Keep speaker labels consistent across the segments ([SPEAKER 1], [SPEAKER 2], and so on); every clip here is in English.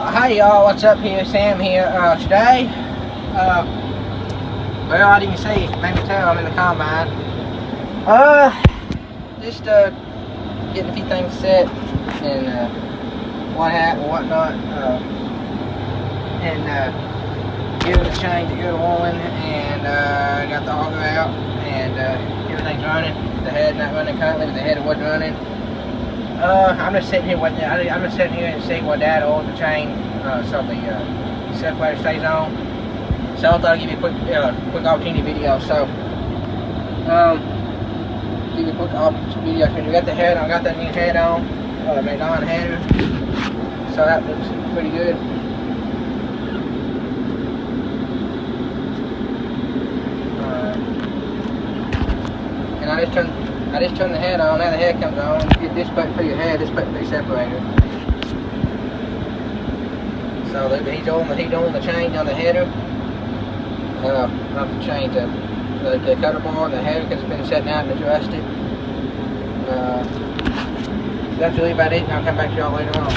[SPEAKER 1] Hey y'all, what's up here? Sam here. Today, well, I didn't see, maybe tell I'm in the combine. Just getting a few things set and what happened, whatnot, and giving the chain to good woman, and got the auger out, and everything's running. The head not running currently, but the header was running. I'm just sitting here waiting. I'm just sitting here and see what Dad oiled the chain so the separator stays on. So I thought I'd give you a quick opportunity video. So give you a quick opportunity video. We got the head. I got that new head on, McDonald header. So that looks pretty good. And I just turned the head on. Now the head comes on. You get this button for your head, this button for your separator. So he's on the chain on the header. Not the chain, the cutter bar on the header because it's been set down and adjusted. That's really about it, and I'll come back to y'all later on.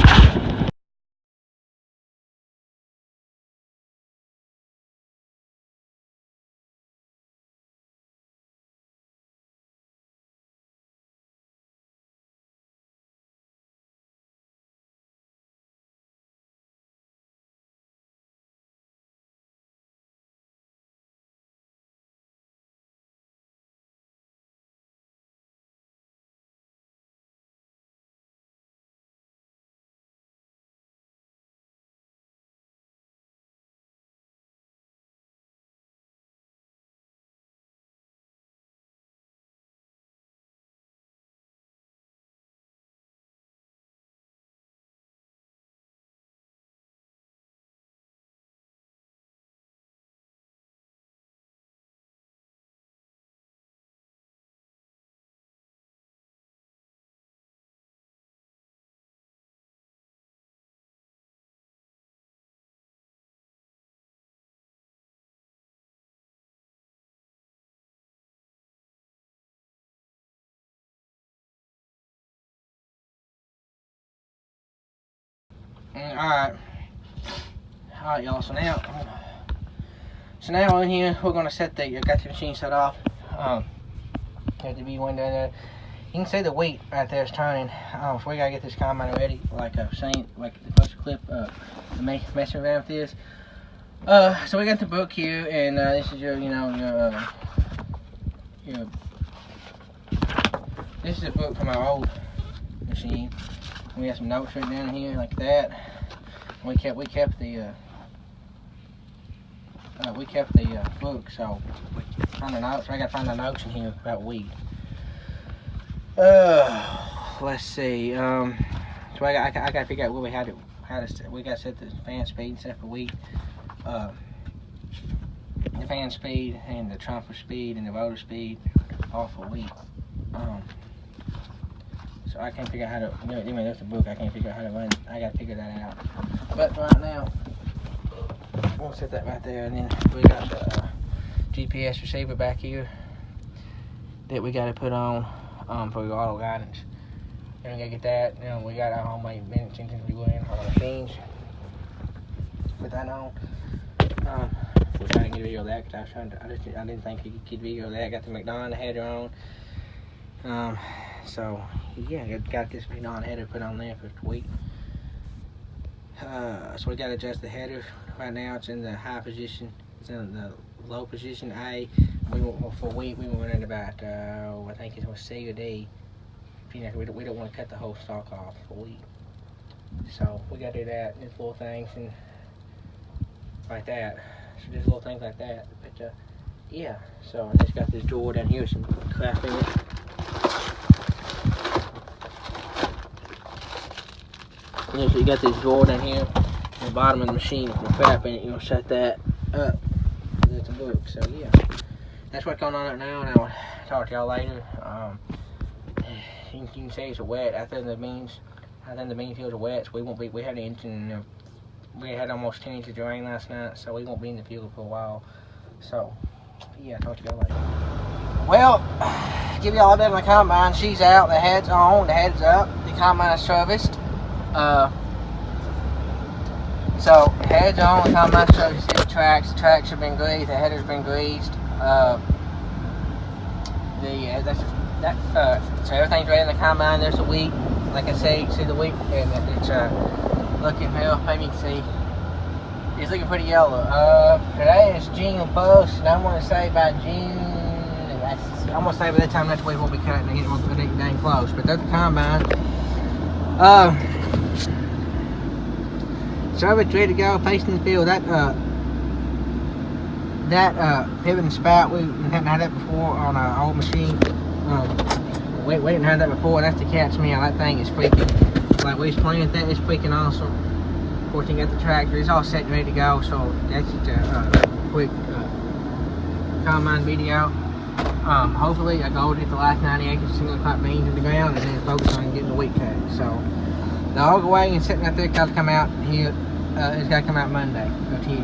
[SPEAKER 1] Alright, y'all. So now in here we're gonna set the got the machine set off. Got the V1 down there. You can see the weight right there is turning. So we gotta get this combine ready, like I was saying, like the first clip, messing around with this. So we got the book here, and this is your this is a book from our old machine. We got some notes written down here like that. We kept the book. So find the notes. I gotta find the notes in here about weed. Let's see. So I gotta figure out what we had to we gotta set the fan speed and set for weed. The fan speed and the trumper speed and the rotor speed all for weed. So I can't figure out how to, anyway, there's the book, I can't figure out how to run, I gotta figure that out. But right now, we'll set that right there, and then we got the GPS receiver back here that we gotta put on for your auto guidance. And we gotta get that, we got our homemade vending machines we were in, our machines. Put that on. We're trying to get a video of that because I didn't think you could video of that. Got the McDonald header on. So yeah, got this McDonald header put on there for the week. So we got to adjust the header. Right now it's in the high position. It's in the low position A. We want for wheat. We were running about I think it was C or D. We don't want to cut the whole stalk off for wheat. So we got to do that and little things and like that. So just little things like that. But yeah. So I just got this drawer down here with some crap in it. So you got this drawer down here at the bottom of the machine with the crap in it. You're going to shut that up. It's a book. So yeah, that's what's going on right now, and I'll talk to y'all later. You can see it's wet. I think the bean fields are wet, so we had the engine, we had almost 10 inches of rain last night, so we won't be in the field for a while. So yeah, talk to y'all later. Well, give y'all a bit of my combine. She's out, the head's on, the head's up, the combine is serviced. So heads on, with combine structure, see the tracks have been greased, the header's been greased. So everything's ready in the combine. There's the wheat, like I say, you can see the wheat, and it's looking, well, maybe you can see, it's looking pretty yellow. Today is June 1st, and I'm going to say by June, I'm going to say by that time next week we'll be cutting and getting pretty dang close. But that's the combine. So it's ready to go, facing the field. That pivot and spout, we hadn't had that before on our old machine. We didn't have that before, and that's to catch me. That thing is freaking, like we was playing with that, it's freaking awesome. Of course, you got the tractor, it's all set and ready to go, so that's just a quick combine video. Hopefully, I go get the last 90 acres of single crop beans in the ground and then focus on getting the wheat cut. So, the hog wagon sitting out there got to come out here, it's got to come out Monday or Tuesday.